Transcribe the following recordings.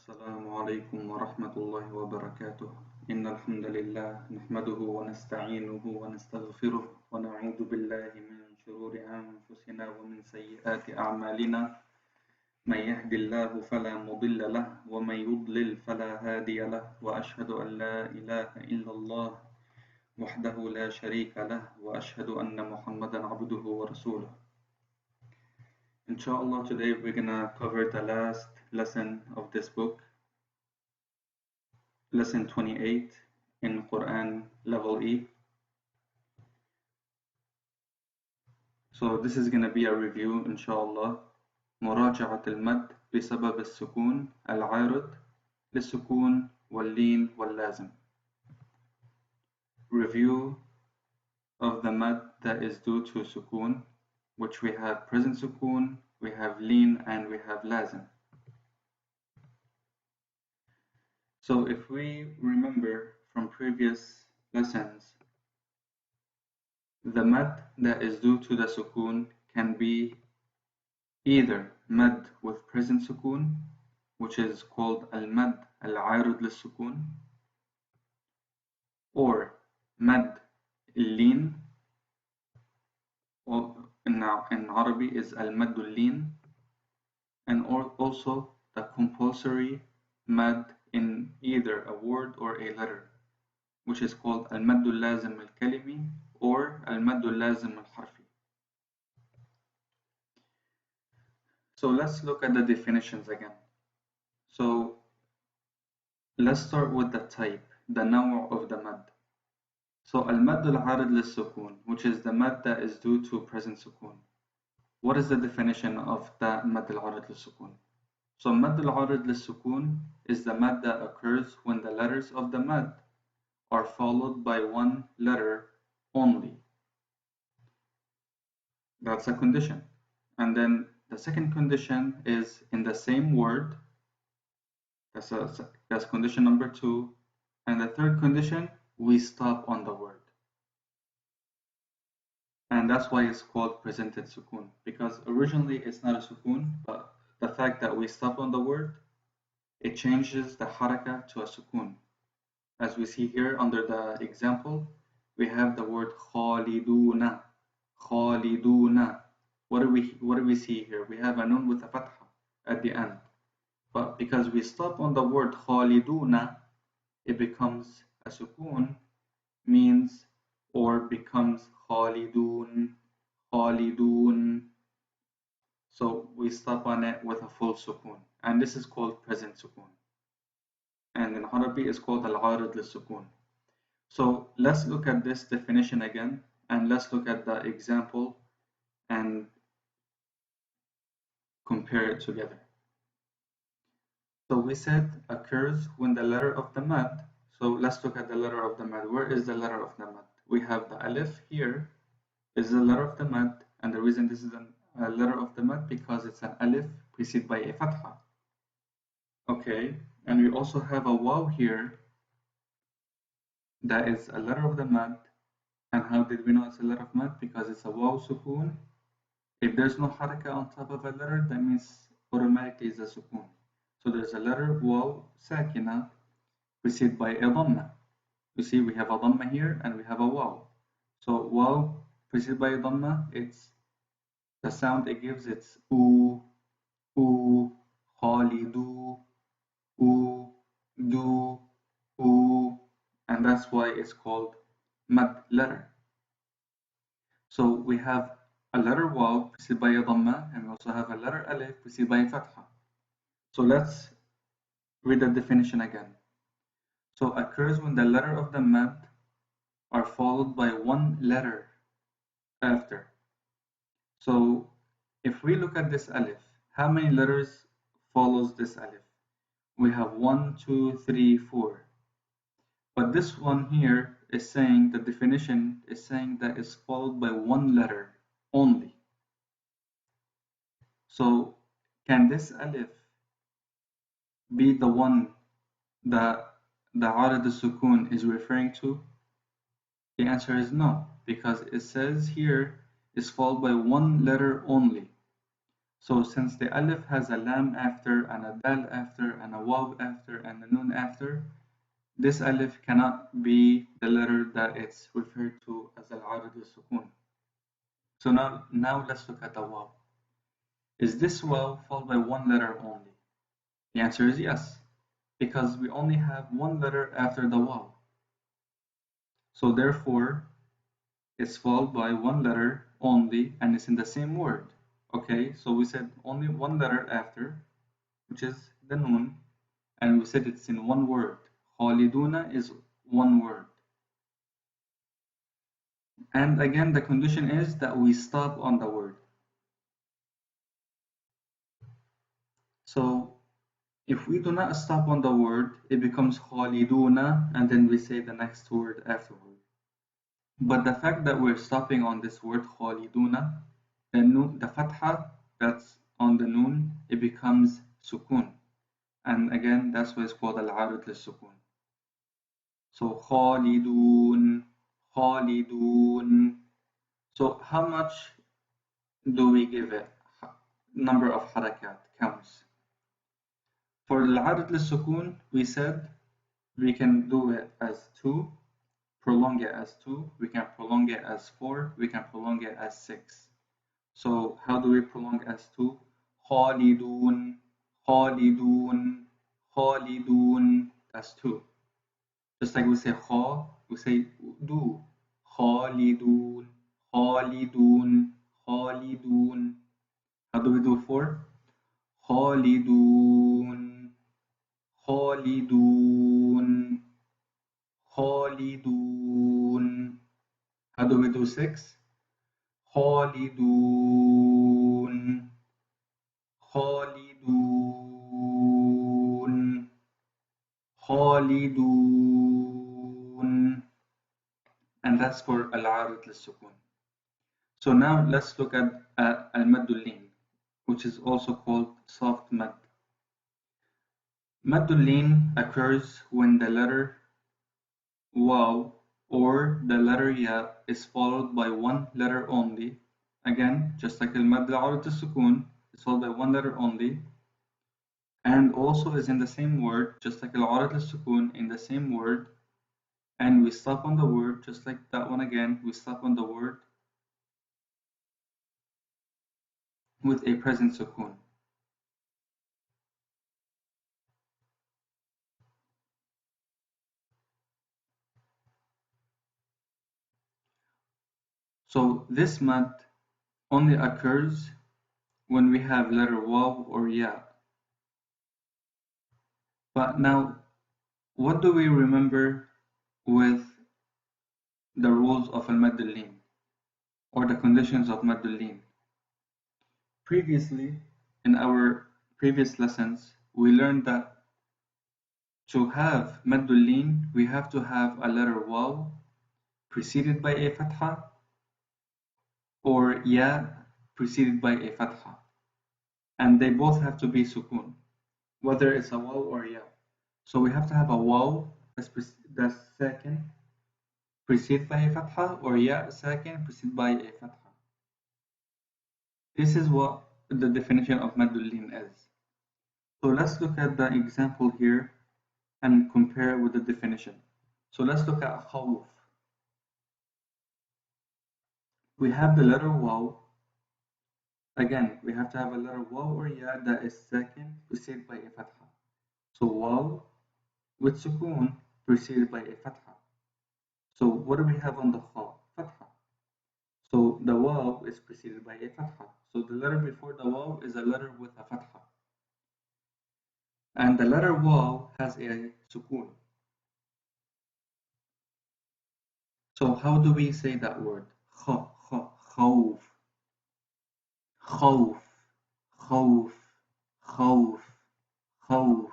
السلام عليكم ورحمة الله وبركاته. إن الحمد لله نحمده ونستعينه ونستغفره ونعوذ بالله من شرور أنفسنا ومن سيئات أعمالنا. من يهد الله فلا مضل له ومن يضلل فلا هادي له، وأشهد أن لا إله إلا الله وحده لا شريك له، وأشهد أن محمدا عبده ورسوله. Inshallah, today we're gonna cover the last lesson of this book, lesson 28 in Quran level E. So this is gonna be a review, inshallah. مراجعة المد بسبب السكون العارض للسكون واللين واللازم. Review of the mad that is due to sukoon, which we have present sukoon, we have leen, and we have lazim. So if we remember from previous lessons, the mad that is due to the sukoon can be either mad with present sukoon, which is called al-mad al-'arid lis-sukoon, or mad al-lin, or in Arabic is al-mad al-lin, and also the compulsory mad in either a word or a letter, which is called al-mad al-lazim al-kalimi or al-mad al-lazim al-harfi. So let's look at the definitions again. So let's start with the type, the naw' of the mad. So al-mad al-'arid lis-sukoon, which is the mad that is due to present sukoon. What is the definition of the mad al-'arid lis-sukoon? So mad al-'arid lis-sukoon is the mad that occurs when the letters of the mad are followed by one letter only. That's a condition. And then the second condition is in the same word. That's condition number 2. And the third condition, we stop on the word. And that's why it's called presented sukoon, because originally it's not a sukoon, but the fact that we stop on the word, it changes the haraka to a sukoon. As we see here under the example, we have the word khaliduna. Khaliduna. What do we see here? We have a nun with a fatha at the end. But because we stop on the word khaliduna, it becomes a sukoon, means or becomes khalidun, khalidun. So we stop on it with a full sukoon, and this is called present sukoon. And in Arabic it's called al-'arid lis-sukoon. So let's look at this definition again, and let's look at the example and compare it together. So we said occurs when the letter of the mad. So let's look at the letter of the mad. Where is the letter of the mad? We have the alif here is the letter of the mad, and the reason this is a letter of the mad because it's an alif preceded by a fatha. Okay, and we also have a waw here that is a letter of the mad. And how did we know it's a letter of mad? Because it's a waw sukoon. If there's no haraka on top of a letter, that means automatically it's a sukoon. So there's a letter waw sakina preceded by a dhamma. You see, we have a dhamma here and we have a waw. So waw preceded by a dhamma, it's the sound it gives, it's oo, oo, khalidu, oo, do, oo, and that's why it's called mad letter. So we have a letter waw preceded by a dhamma, and we also have a letter alif preceded by a fatha. So let's read the definition again. So occurs when the letter of the mad are followed by one letter after. So if we look at this alif, how many letters follows this alif? We have 1, 2, 3, 4. But this one here is saying, the definition is saying that it's followed by one letter only. So can this alif be the one that the 'arid al-sukoon is referring to? The answer is no, because it says here is followed by one letter only. So since the alif has a lam after and a dal after and a waw after and a nun after, this alif cannot be the letter that it's referred to as al-arid al-sukun. So now let's look at the waw. Is this waw followed by one letter only? The answer is yes, because we only have one letter after the waw. So therefore, it's followed by one letter only and it's in the same word. Okay, so we said only one letter after, which is the nun, and we said it's in one word. Khaliduna is one word. And again, the condition is that we stop on the word. So if we do not stop on the word, it becomes khaliduna, and then we say the next word afterward. But the fact that we're stopping on this word khaliduna, the fatha that's on the nun, it becomes sukoon. And again, that's why it's called al-arid lil-sukun. So khalidun, khalidun. So how much do we give it? Number of harakat counts. For al-arid lil-sukun, we said we can do it as 2, prolong it as 2, we can prolong it as 4, we can prolong it as 6. So how do we prolong as 2? Khalidun, khalidun, khalidun. That's 2. Just like we say kha, we say do. Khalidun, khalidun, khalidun. How do we do 4? Khalidun, khalidun, khalidun. How do we do 6? Khalidun, khalidun, khalidun. And that's for al-arid lil-sukun. So now let's look at al-maddul-lin, which is also called soft mad. Maddul-lin occurs when the letter waw or the letter ya is followed by one letter only. Again, just like al-mad al-arid lil-sukun, it's followed by one letter only, and also is in the same word, just like al-arid lil-sukun, in the same word, and we stop on the word, just like that one again, we stop on the word with a present sukoon. So this mad only occurs when we have letter waw or ya. But now, what do we remember with the rules of al-maddul-lin or the conditions of maddul-lin? Previously, in our previous lessons, we learned that to have maddul-lin, we have to have a letter waw preceded by a fatha or ya preceded by a fatha. And they both have to be sukoon, whether it's a waw or ya. So we have to have a waw that's second preceded by a fatha or ya second preceded by a fatha. This is what the definition of maddul-lin is. So let's look at the example here and compare with the definition. So let's look at khawf. We have the letter waw. Again, we have to have a letter waw or ya that is second preceded by a fatha. So waw with sukoon preceded by a fatha. So what do we have on the kha? Fatha. So the waw is preceded by a fatha. So the letter before the waw is a letter with a fatha. And the letter waw has a sukoon. So how do we say that word? Kha, kha, khawf, khawf, khawf, khawf, khawf.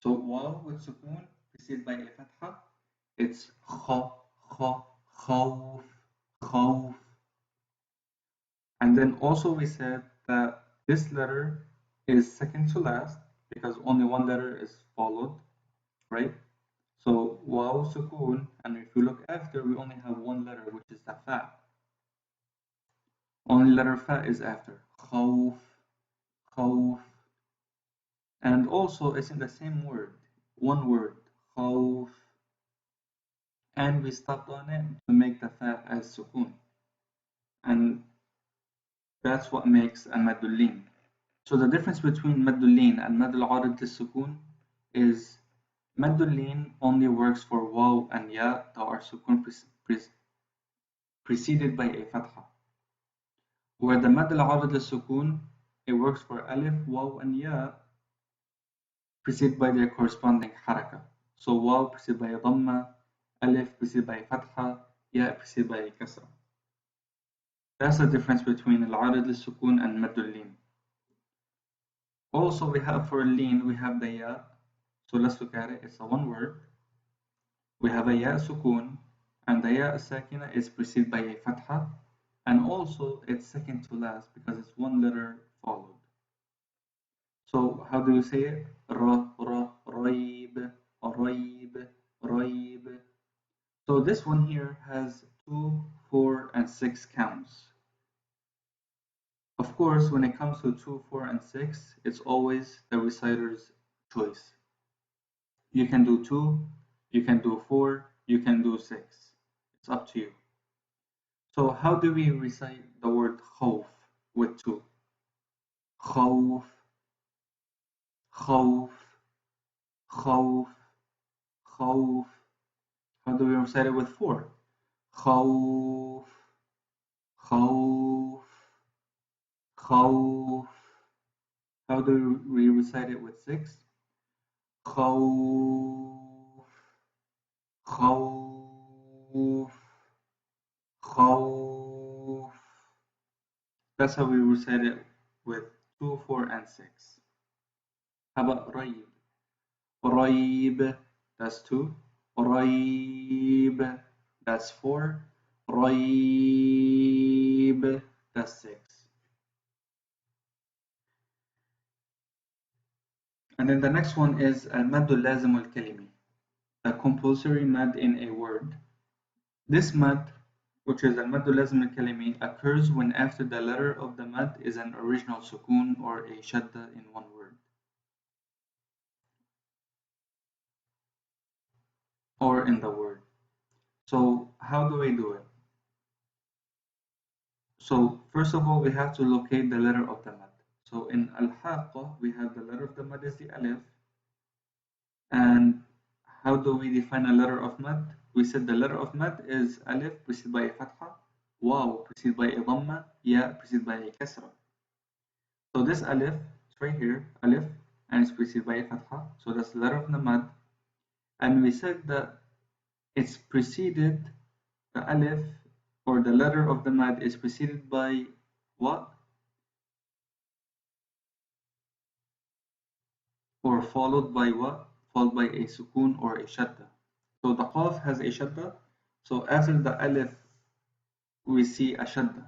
So waw with sukoon preceded by a fatha. It's kha, kha, khawf, khawf. And then also we said that this letter is second to last because only one letter is followed, right? So waw sukoon, and if you look after, we only have one letter, which is the fa. Only letter fa is after. Khawf, خوف. And also it's in the same word, one word, خوف. And we stopped on it to make the fa as sukoon. And that's what makes a madulin. So the difference between madulin and mad al-arid lis-sukoon is madulin only works for waw and ya that are sukoon preceded by a fatha. Where the mad al-arid lis-sukoon, it works for alif, waw and ya preceded by their corresponding haraka. So waw preceded by a dhamma, alif preceded by a fatha, ya preceded by a kasra. That's the difference between al-arid lis-sukoon and madulin. Also, we have for lean, we have the ya. So let's look at it. It's a one word. We have a ya sukoon, and the ya sakina is preceded by a fatha, and also it's second to last because it's one letter followed. So how do we say it? Ra, ra, raib, raib, raib. So this one here has 2, 4, and 6 counts. Of course, when it comes to 2, 4, and 6, it's always the reciter's choice. You can do 2, you can do 4, you can do 6. It's up to you. So how do we recite the word khawf with 2? Khawf, khawf, khawf, khawf. How do we recite it with 4? Khawf, khawf, khawf. How do we recite it with 6? Khawf, khawf, khawf. That's how we recite it with 2, 4, and 6. How about raib? Raib, that's 2. Raib, that's 4. Raib, that's 6. And then the next one is al-mad al-lazim al-kalimi, the compulsory mad in a word. This mad, which is al-mad al-lazim al-kalimi, occurs when after the letter of the mad is an original sukoon or a shadda in one word, or in the word. So how do we do it? So first of all, we have to locate the letter of the mad. So in al-haqqa, we have the letter of the mad is the alif. And how do we define a letter of mad? We said the letter of mad is alif preceded by a fatha, waw preceded by a dhamma, ya preceded by a kasra. So this alif, it's right here, alif, and it's preceded by a fatha. So that's the letter of the mad. And we said that it's preceded, the alif or the letter of the mad is preceded by what? Or followed by what? Followed by a sukoon or a shadda. So the qaf has a shadda. So after the alif, we see a shadda.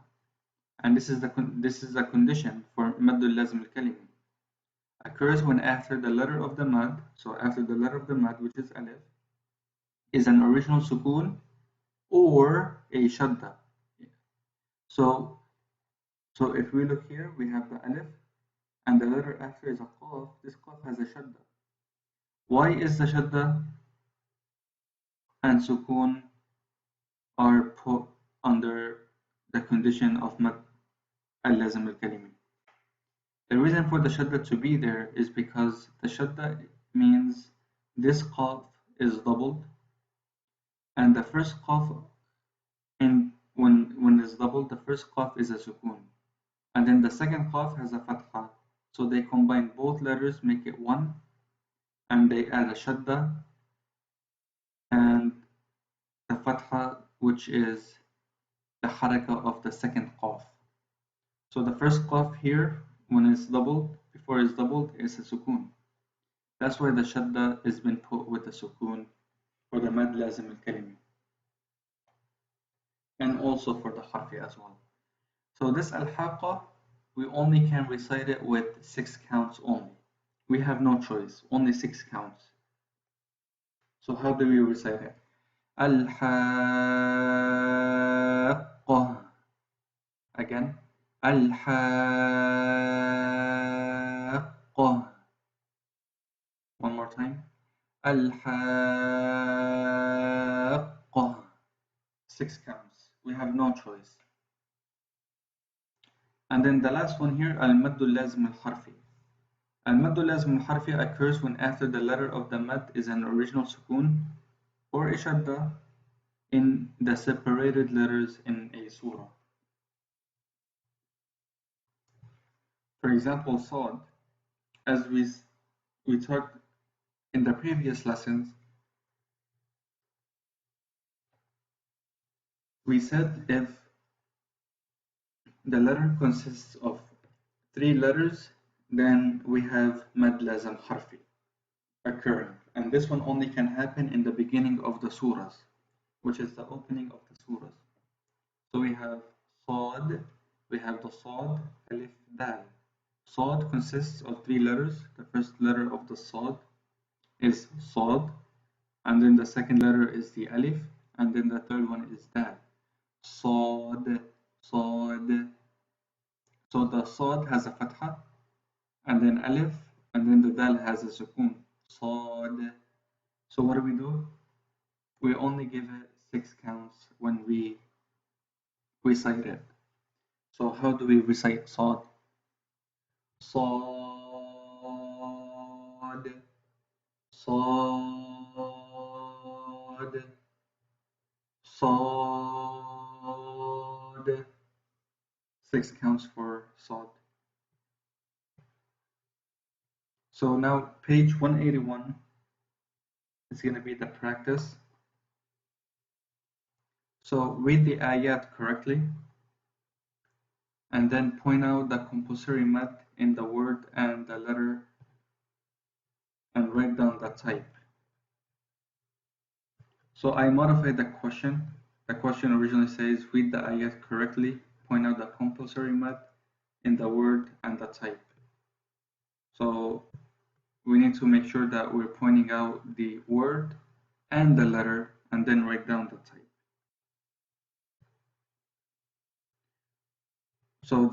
And this is a condition for maddul lazim al-kalimi. Occurs when after the letter of the mad, so after the letter of the mad, which is alif, is an original sukoon or a shadda. So if we look here, we have the alif, and the letter after is a qaf. This qaf has a shadda. Why is the shadda and sukoon are put under the condition of mad al-lazim al-kalimi? The reason for the shadda to be there is because the shadda means this qaf is doubled, and the first qaf, when it's doubled, the first qaf is a sukoon, and then the second qaf has a fatha. So they combine both letters, make it one, and they add a shadda and the fatha, which is the haraka of the second qaf. So the first qaf here, when it's doubled, before it's doubled, is a sukoon. That's why the shadda has been put with the sukoon for the mad lazim al-kalimi, and also for the harfi as well. So this al-haqqa, we only can recite it with 6 counts only. We have no choice, only 6 counts. So how do we recite it? Al-haqqa. Again, al-haqqa. One more time. الحاقة. 6 counts. We have no choice. And then the last one here, المد اللازم الحرفي. المد اللازم الحرفي occurs when after the letter of the mad is an original sukoon or ishadda in the separated letters in a surah. For example, Sad, as we talked in the previous lessons, we said if the letter consists of 3 letters, then we have mad lazim harfi occurring. And this one only can happen in the beginning of the surahs, which is the opening of the surahs. So we have Sad, we have the Sad, Alif, Dal. Sad consists of 3 letters. The first letter of the Sad is Sad, and then the second letter is the Alif, and then the third one is Dal. Sad, Sad. So the Sad has a Fatha, and then Alif, and then the Dal has a sukoon. Sad. So what do? We only give it 6 counts when we recite it. So how do we recite Sad? Sad, Sad, Sad. 6 counts for Sad. So now page 181 is going to be the practice. So read the ayat correctly and then point out the compulsory mad in the word and the letter and write down the type. So I modified the question. The question originally says read the ayat correctly, point out the compulsory mad in the word and the type. So we need to make sure that we're pointing out the word and the letter and then write down the type. So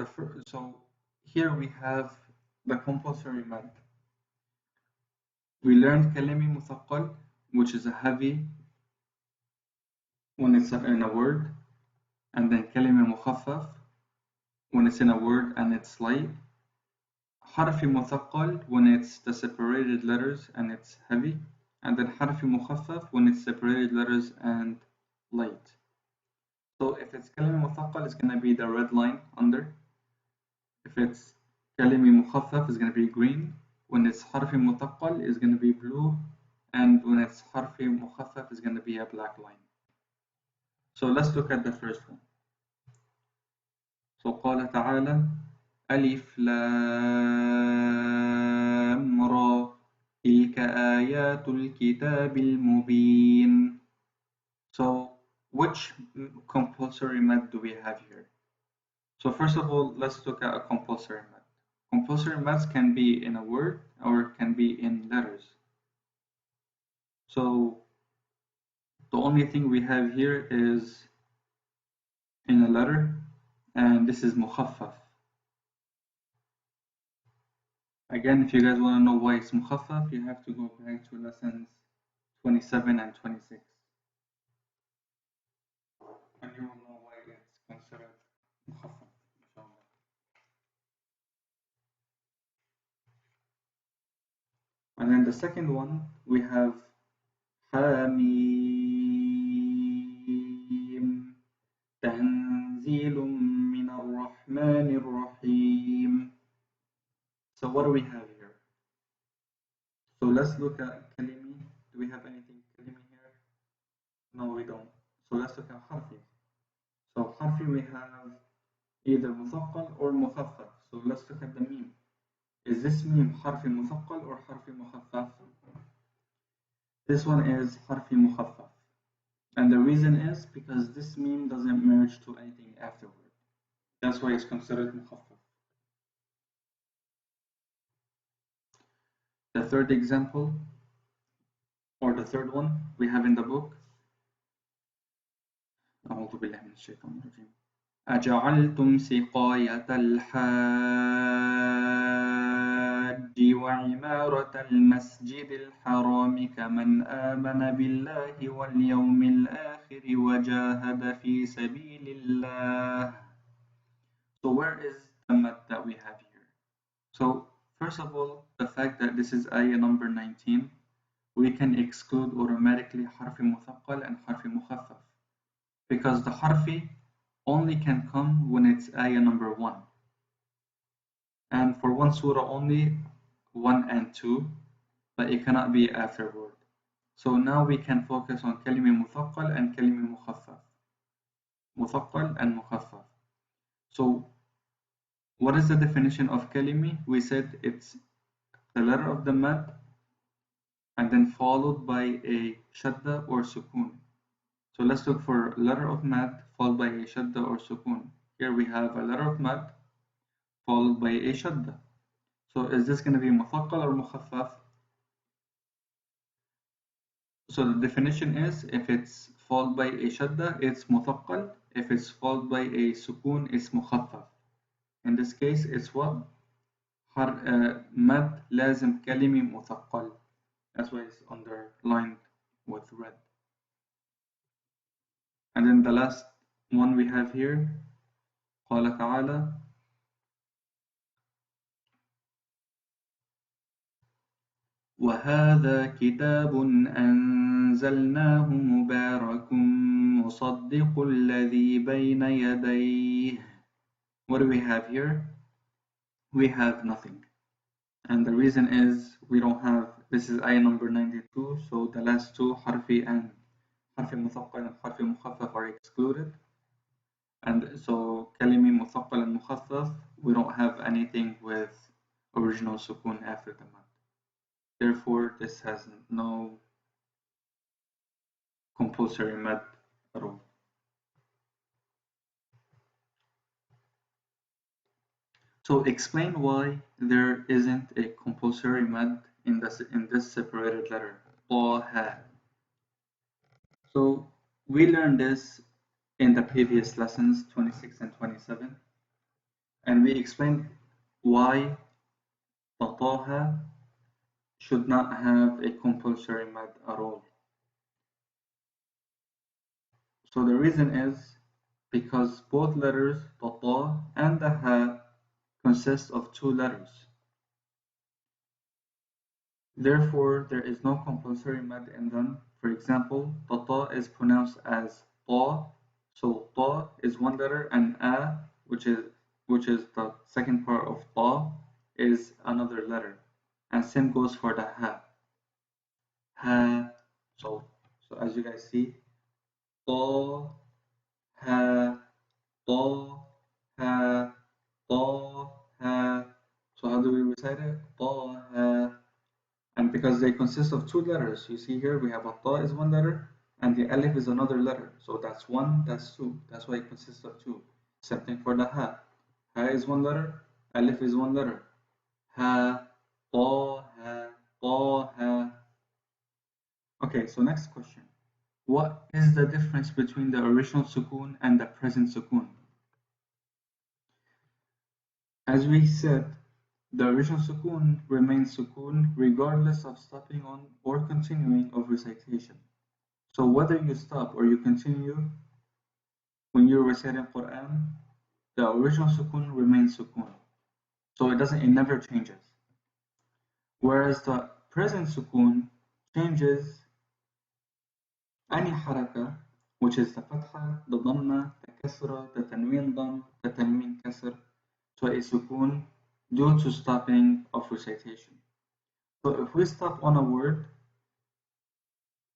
here we have the compulsory mad. We learned kalimi muthaqqal, which is a heavy when it's in a word, and then kalimi mukhaffaf when it's in a word and it's light. Harfi muthaqqal when it's the separated letters and it's heavy, and then harfi mukhaffaf when it's separated letters and light. So if it's kalimi muthaqqal, it's going to be the red line under. If it's kalimi mukhaffaf, it's going to be green. When it's harfi muthaqqal, it's going to be blue, and when it's harfi mukhaffaf, it's going to be a black line. So let's look at the first one. So قال تعالى ألف لام را تلك آيات الكتاب المبين. So which compulsory mad do we have here? So first of all, let's look at a compulsory mad. Compulsory mads can be in a word or it can be in letters. So the only thing we have here is in a letter, and this is mukhaffaf. Again, if you guys want to know why it's mukhaffaf, you have to go back to lessons 27 and 26. And you will know why it's considered mukhaffaf. And then the second one, we have حميم تنزيل من الرحمن الرحيم. So what do we have here? So let's look at kalimi. Do we have anything kalimi here? No, we don't. So let's look at harfi. So harfi we have either muthaqqal or mukhaffaf. So let's look at the meme. Is this meme harfi muthaqqal or harfi mukhaffaf? This one is harfi mukhaffaf. And the reason is because this meme doesn't merge to anything afterward. That's why it's considered mukhaffaf. The third example, or the third one we have in the book. أعوذ بالله من الشيطان الرجيم. أجعلتم سقاية الحاج وعمارة المسجد الحرام كمن آمن بالله واليوم الآخر وجاهد في سبيل الله. So where is the mad that we have here? So first of all, the fact that this is ayah number 19, we can exclude automatically حرف مثقل and حرف مخفف, because the حرف only can come when it's ayah number 1, and for one surah only 1 and 2, but it cannot be afterward. So now we can focus on كلمة مثقل and كلمة مخفف, مثقل and مخفف. So what is the definition of كلمة? We said it's the letter of the mad and then followed by a shadda or sukoon. So let's look for letter of mad followed by a shadda or sukoon. Here we have a letter of mad followed by a shadda. So is this going to be مثقل or مخفف? So the definition is, if it's followed by a shadda, it's مثقل. If it's followed by a sukoon, it's مخفف. In this case, it's what? مد لازم كلمة مثقل. That's why it's underlined with red. And then the last one we have here, قال تعالى وهذا كتاب أنزلناه مبارك مصدق الذي بين يديه. What do we have here? We have nothing. And the reason is we don't have, this is ayah number 92, so the last two, حرفي and حرفي مثقل and حرفي مخفف, are excluded. And so كلمة مثقل and مخفف, we don't have anything with original sukoon after the mad. Therefore, this has no compulsory mad at all. So explain why there isn't a compulsory mad in this separated letter, طه. So we learned this in the previous lessons 26 and 27, and we explained why طه should not have a compulsory mad at all. So the reason is because both letters, the ta and the ha, consist of two letters. Therefore, there is no compulsory mad in them. For example, the ta is pronounced as ta, so ta is one letter, and a, which is the second part of ta, is another letter. And same goes for the ha. Ha. So as you guys see, ta, ha, ta, ha, ta, ha. So how do we recite it? Ta, ha. And because they consist of two letters, you see here we have a ta is one letter and the alif is another letter. So that's one, that's two. That's why it consists of two. Same thing for the ha. Ha is one letter, alif is one letter. Ha, ta, ha, ta, ha. Okay, so next question. What is the difference between the original sukoon and the present sukoon? As we said, the original sukoon remains sukoon regardless of stopping on or continuing of recitation. So whether you stop or you continue when you're reciting Quran, the original sukoon remains sukoon. So it never changes. Whereas the present sukoon changes any haraka, which is the fatha, the dhamma, the kasra, the tanween dham, the tanween kasr, to a sukoon due to stopping of recitation. So if we stop on a word,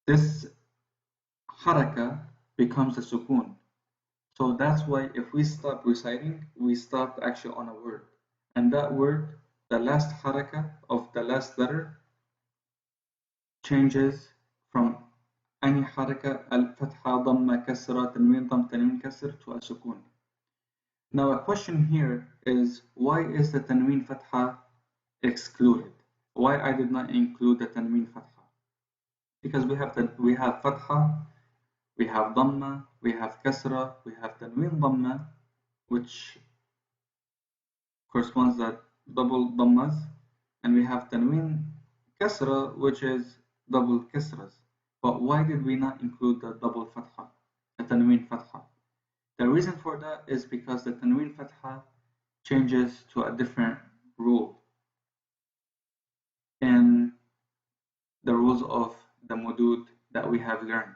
this haraka becomes a sukoon. So that's why if we stop reciting, we stopped actually on a word. And that word, the last haraka of the last letter, changes from any haraka, al-fatha, dhamma, kasra, tanween dham, tanween kasr, to a sukoon. Now a question here is, why is the tanween fatha excluded? Why I did not include the tanween fatha? Because we have fatha, we have dhamma, we have kasra, we have tanween dhamma, which corresponds to double dhammas, and we have tanween kasra, which is double kasras. But why did we not include the double fatha, the tanween fatha? The reason for that is because the tanween fatha changes to a different rule in the rules of the Mudood that we have learned.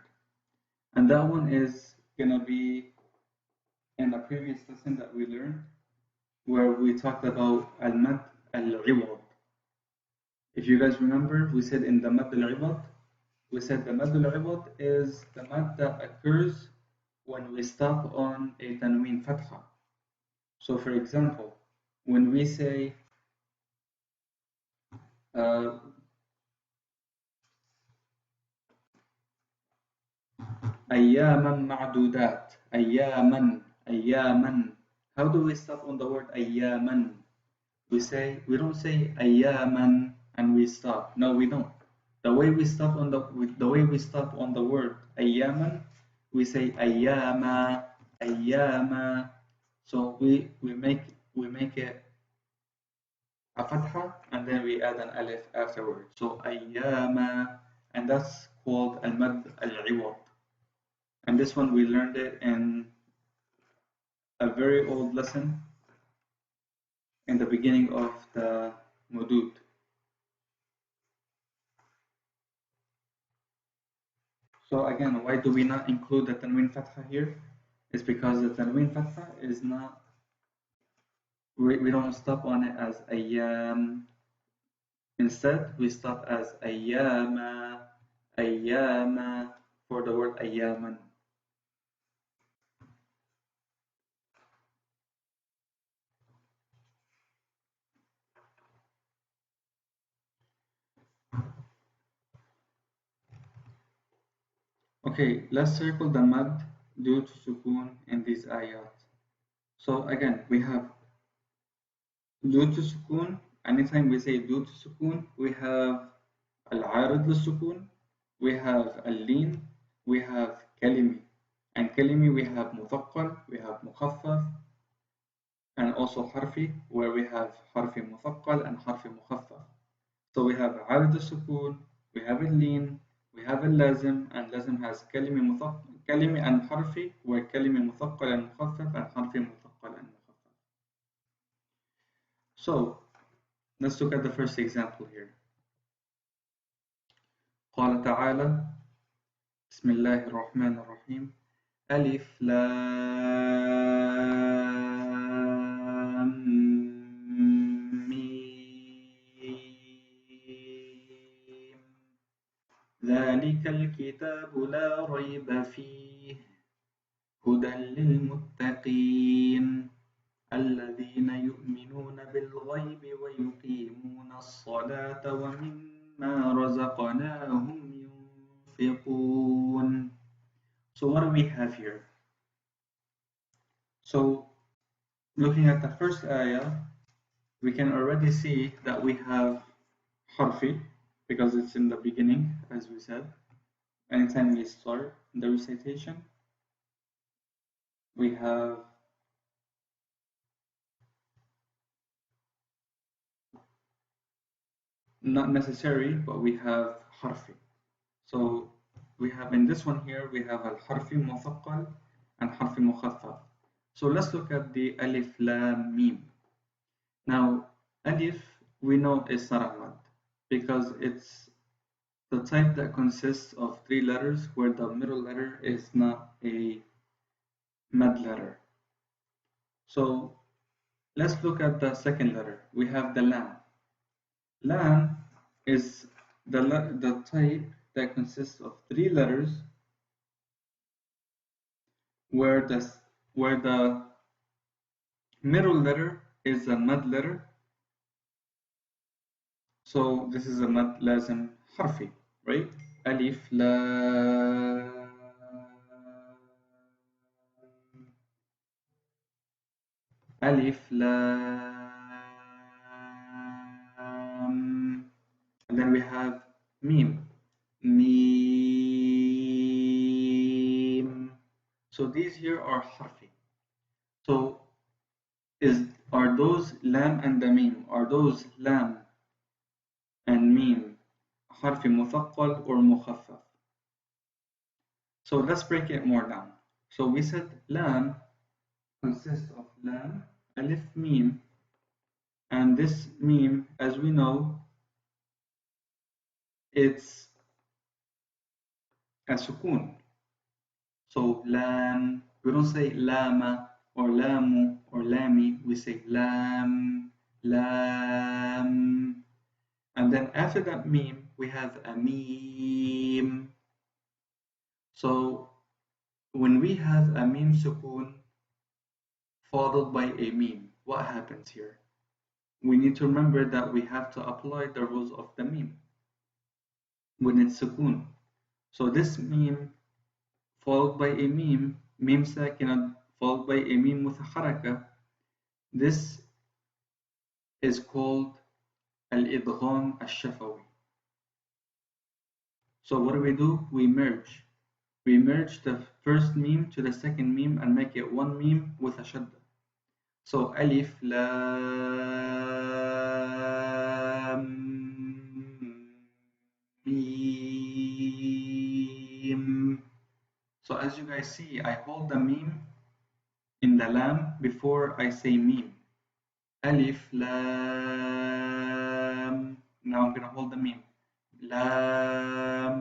And that one is gonna be in a previous lesson that we learned, where we talked about al-mad al-iwad. If you guys remember, we said in the mad al-iwad, we said the mad al-iwad is the mad that occurs when we stop on a tanween fatha. So for example, when we say أياما معدودات, أياما. How do we stop on the word أياما? We don't say أياما and we stop. No, we don't. The way we stop on the word أياما, we say أياما, أياما. So we make it a fatha and then we add an alif afterwards. So أياما, and that's called al-mad al-iwad. And this one we learned it in a very old lesson in the beginning of the Mudood. So again, why do we not include the tanween fatha here? It's because the tanween fatha is not, we don't stop on it as ayyam. Instead, we stop as ayyama, ayyama for the word ayyaman. Okay, let's circle the mad due to sukoon in these ayat. So again, we have due to sukoon. Anytime we say due to sukoon, we have al-arid lil-sukoon, we have al-lin, we have kalimi. And kalimi we have muthaqqal, we have mukhaffaf, and also harfi, where we have harfi muthaqqal and harfi mukhaffaf. So we have arid lil-sukoon, we have al-lin, we have al-lazim, and lazim has kalimi and harfi, where kalimi muthaqqal and mukhaffaf, and harfi muthaqqal and mukhaffaf. So let's look at the first example here. قال تعالى بسم الله الرحمن الرحيم ألف لام ميم ذلك الكتاب لا ريب فيه هدى للمتقين الذين يؤمنون بالغيب ويقيمون الصلاة ومما رزقناهم ينفقون. So what do we have here? So looking at the first ayah, we can already see that we have harfi because it's in the beginning, as we said. Anytime we start the recitation, we have not necessary, but we have harfi. So we have in this one here, we have al-harfi muthaqqal and harfi mukhaffaf. So let's look at the alif lam mim. Now alif we know is saramad because it's the type that consists of 3 letters where the middle letter is not a mad letter. So let's look at the second letter. We have the lam. Lam is the type that consists of 3 letters where the middle letter is a mad letter. So this is a mad lazim harfi, right? Alif lam alif lam, and then we have mim. Mim. So these here are harfi. So are those lam and the meme, are those lam and meme حرف مثقل or مخفف? So let's break it more down. So we said lam consists of lam, alif, meme, and this meme, as we know, it's a sukoon. So lam, we don't say lama or lamu or lami, we say lam, lam. And then after that meme, we have a meme. So when we have a meme sukoon followed by a meme, what happens here? We need to remember that we have to apply the rules of the meme when it's sukoon. So this meme followed by a meme, meme sakina followed by a meme with a haraka, this is called al-idgham al-shafawi. So what do? We merge. We merge the first meme to the second meme and make it one meme with a shadda. So alif, lam, meme. So as you guys see, I hold the meme in the lam before I say meme. Alif, lam. Now I'm gonna hold the meme. Lam.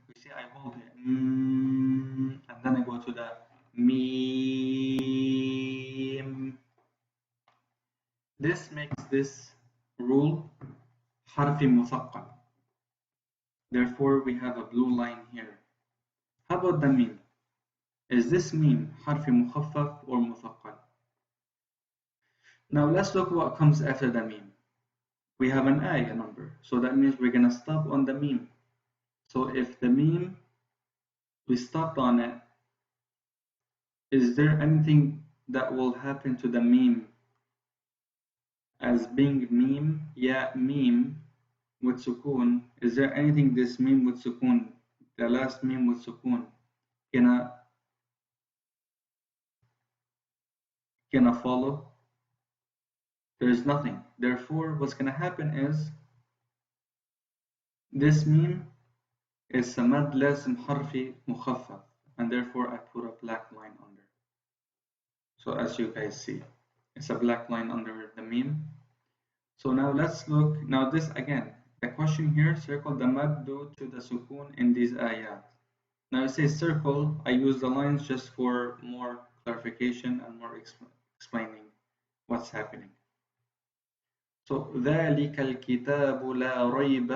You see, I hold it. And then I go to the meme. This makes this rule حرف مثقل. Therefore, we have a blue line here. How about the meme? Is this meme حرف مخفف or مثقل? Now let's look what comes after the meme. We have an ayah number, so that means we're gonna stop on the meme. So if the meme, we stopped on it, is there anything that will happen to the meme as being meme? Yeah, meme with sukoon. Is there anything this meme with sukoon, the last meme with sukoon, can follow? There is nothing. Therefore, what's gonna happen is this meme is samad lazim harfi mukhaffaf, and therefore I put a black line under. So as you guys see, it's a black line under the meme. So now let's look. Now this again, the question here, circle the maddu to the sukoon in these ayat. Now it says circle. I use the lines just for more clarification and more explaining what's happening. So ذلك الكتاب لا ريب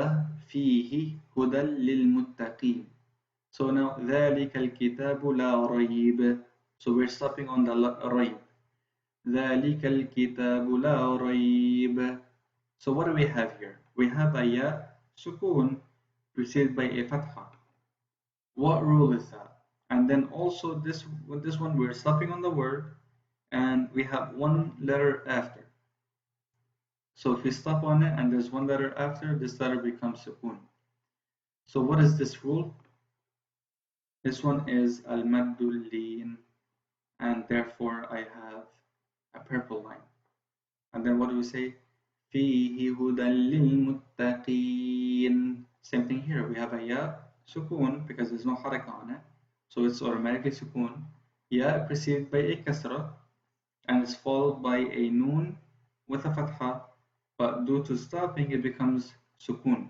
فيه هدى للمتقين. So now ذلك الكتاب لا ريب. So we're stopping on the ريب. ذلك الكتاب لا ريب. So what do we have here? We have a ya sukoon preceded by a fatha. What rule is that? And then also this one we're stopping on the word and we have one letter after. So if we stop on it and there's one letter after, this letter becomes sukoon. So what is this rule? This one is al-maddul lin, and therefore I have a purple line. And then what do we say? فيه هدى للمتقين. Same thing here. We have a ya sukoon because there's no haraka on it, so it's automatically sukoon. Ya preceded by a kasra, and it's followed by a noon with a fatha. But due to stopping, it becomes sukoon.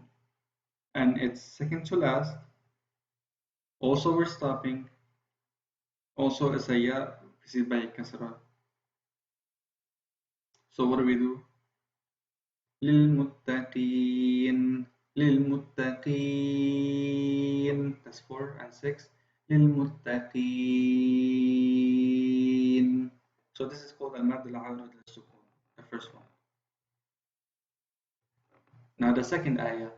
And it's second to last. Also, we're stopping. Also, it's a ya preceded by a kasra. So what do we do? للمتقين. للمتقين. That's 4 and 6. للمتقين. So this is called al-mad al-awrad al-sukun, the first one. Now the second ayah.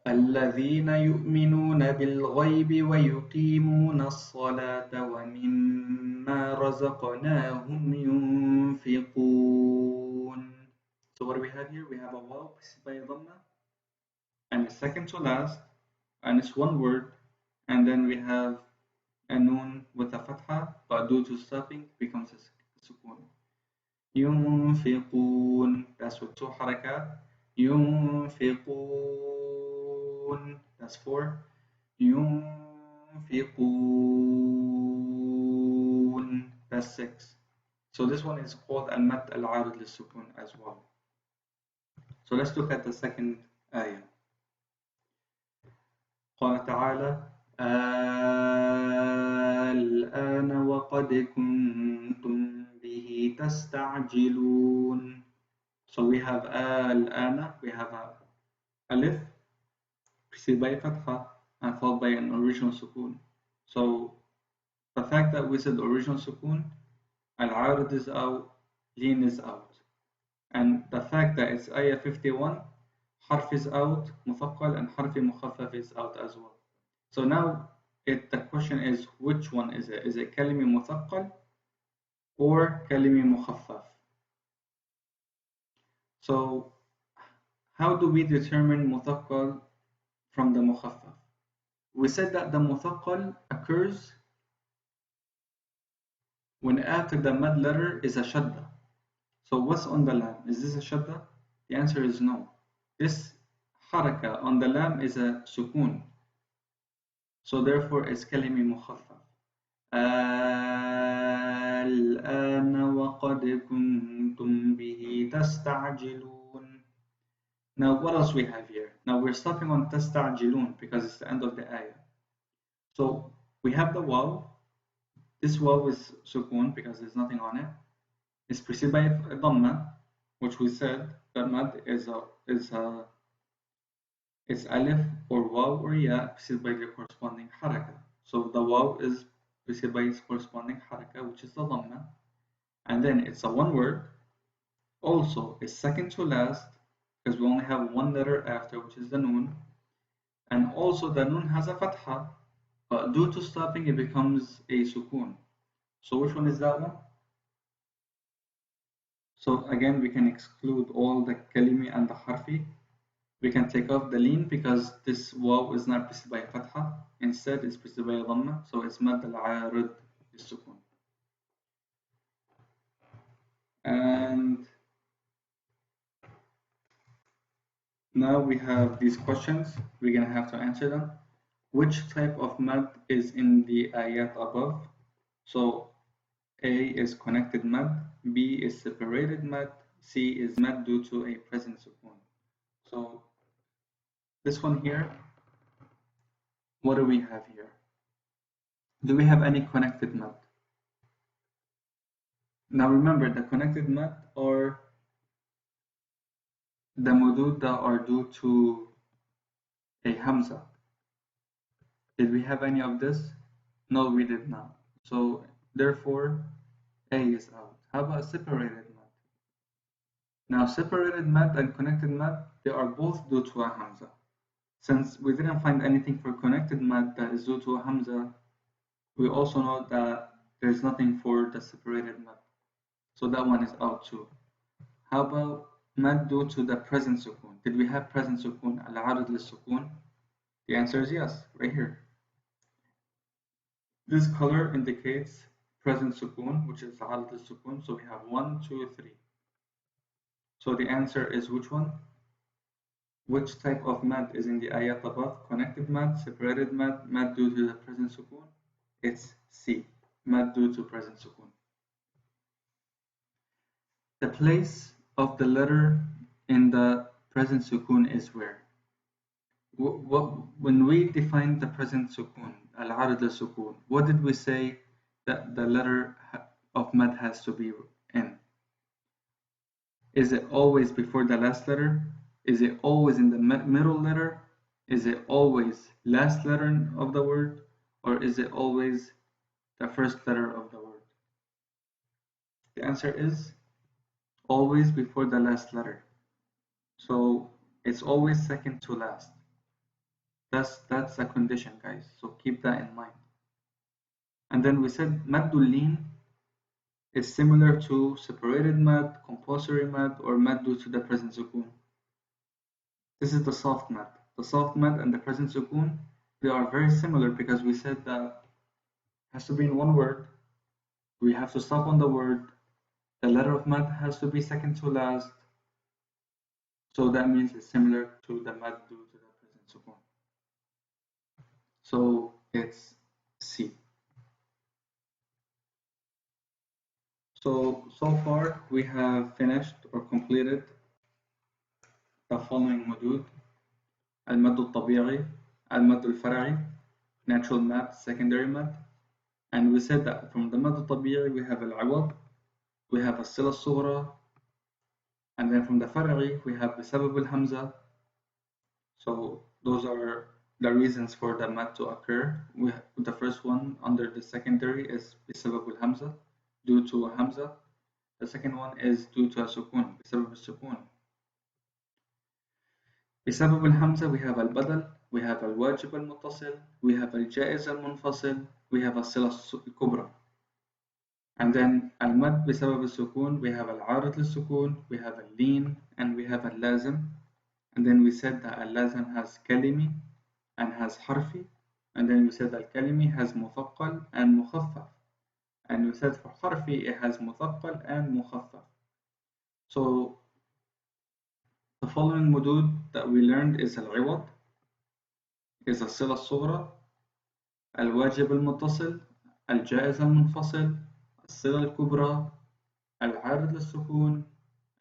الذين يؤمنون بالغيب ويقيمون الصلاة ومما رزقناهم ينفقون. So what do we have here? We have a waw preceded by a dhamma, and it's second to last, and it's one word, and then we have a noon with a fatha, but due to stopping becomes a sukoon. ينفقون, that's with 2 harakat. ينفقون, that's 4. ينفقون, that's 6. So this one is called al-mad al-arid lil-sukun as well. So let's look at the second ayah. قال تعالى الآن وقد كنتم به تستعجلون. So we have الآن, we have a alif preceded by a fatha and followed by an original sukoon. So the fact that we said original sukoon, al-arid is out, lin is out. And the fact that it's ayah 51, harf is out, مثقل, and harfi mukhaffaf is out as well. So now the question is, which one is it? Is it kalimi مثقل or kalimi mukhaffaf? So how do we determine مثقل from the mukhaffaf? We said that the مثقل occurs when after the mad letter is a shadda. So what's on the lam? Is this a shadda? The answer is no. This haraka on the lam is a sukoon. So therefore it's kalimi mukhaffaf. الآن وقد كنتم به تستعجلون. Now what else we have here? Now we're stopping on تستعجلون because it's the end of the ayah. So we have the waw. This waw is sukoon because there's nothing on it. It's preceded by a dhamma, which we said that mad is alif or waw or ya preceded by the corresponding haraka. So the waw is preceded by its corresponding haraka, which is the dhamma, and then it's a one word. Also, it's second to last because we only have one letter after, which is the noon, and also the noon has a fatha, but due to stopping it becomes a sukoon. So which one is that one? So again, we can exclude all the kalimi and the harfi. We can take off the lin because this waw is not preceded by a fatha. Instead, it's preceded by a dhamma. So it's mad al-arid lis-sukun. And now we have these questions. We're going to have to answer them. Which type of mad is in the ayat above? So A is connected mad, B is separated mad, C is mad due to a present sukoon. So this one here, what do we have here? Do we have any connected mad? Now remember, the connected mad or the mudud that are due to a hamza. Did we have any of this? No, we did not. So therefore, A is out. How about separated mad? Now separated mad and connected mad, they are both due to a hamza. Since we didn't find anything for connected mad that is due to a hamza, we also know that there's nothing for the separated mad. So that one is out too. How about mad due to the present sukoon? Did we have present sukoon, al-arid lis-sukun? The answer is yes, right here. This color indicates present sukoon, which is al-arid lis-sukun. So we have 1, 2, 3. So the answer is which one? Which type of mad is in the ayat above? Connected mad, separated mad, mad due to the present sukoon? It's C, mad due to present sukoon. The place of the letter in the present sukoon is where? When we define the present sukoon, al-arid al-sukoon, what did we say that the letter of mad has to be in? Is it always before the last letter? Is it always in the middle letter? Is it always last letter of the word? Or is it always the first letter of the word? The answer is always before the last letter. So it's always second to last. That's a condition, guys. So keep that in mind. And then we said maddul lin is similar to separated mad, compulsory mad, or mad due to the present sukoon. This is the soft mad. The soft mad and the present sukoon, they are very similar because we said that has to be in one word. We have to stop on the word. The letter of mad has to be second to last. So that means it's similar to the mad due to the present sukoon. So it's C. So far we have finished or completed the following مدود: المد الطبيعي, المد الفرعي, natural mad, secondary mad. And we said that from the مد الطبيعي we have العوض, we have الصلة الصغرى, and then from the فرعي we have بسبب الهمزة. So those are the reasons for the mad to occur. The first one under the secondary is بسبب الهمزة, due to a hamza. The second one is due to a sukoon, بسبب السكون. بسبب الهمزة we have البدل, we have الواجب المتصل, we have الجائز المنفصل, we have الصلة الكبرى. And then المد بسبب السكون we have العارض للسكون, we have اللين, and we have اللازم. And then we said that اللازم has كلمي and has حرفي. And then we said that الكلمي has مثقل and مخفف. And we said for حرفي it has مثقل and مخفف. So the following مدود that we learned is العوض, is الصلة الصغرى, الواجب المتصل, الجائز المنفصل, الصلة الكبرى, العارض للسكون,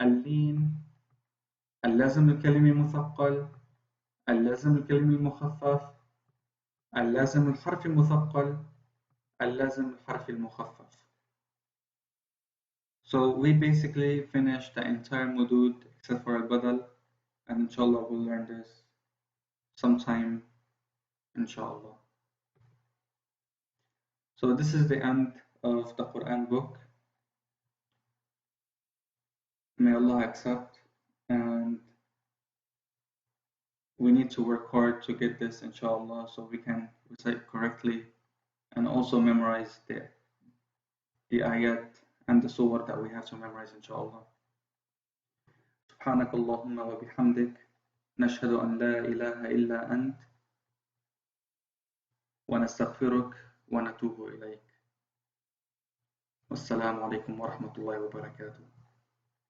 اللين, اللازم الكلمي مثقل, اللازم الكلمي مخفف, اللازم الحرفي المثقل, اللازم الحرفي المخفف. So we basically finished the entire مدود except for al-badal, and inshallah we'll learn this sometime, inshallah. So this is the end of the Quran book. May Allah accept, and we need to work hard to get this, inshallah, so we can recite correctly and also memorize the ayat and the surah that we have to memorize, inshallah. سبحانك اللهم وبحمدك نشهد أن لا إله إلا أنت ونستغفرك ونتوب إليك. والسلام عليكم ورحمة الله وبركاته.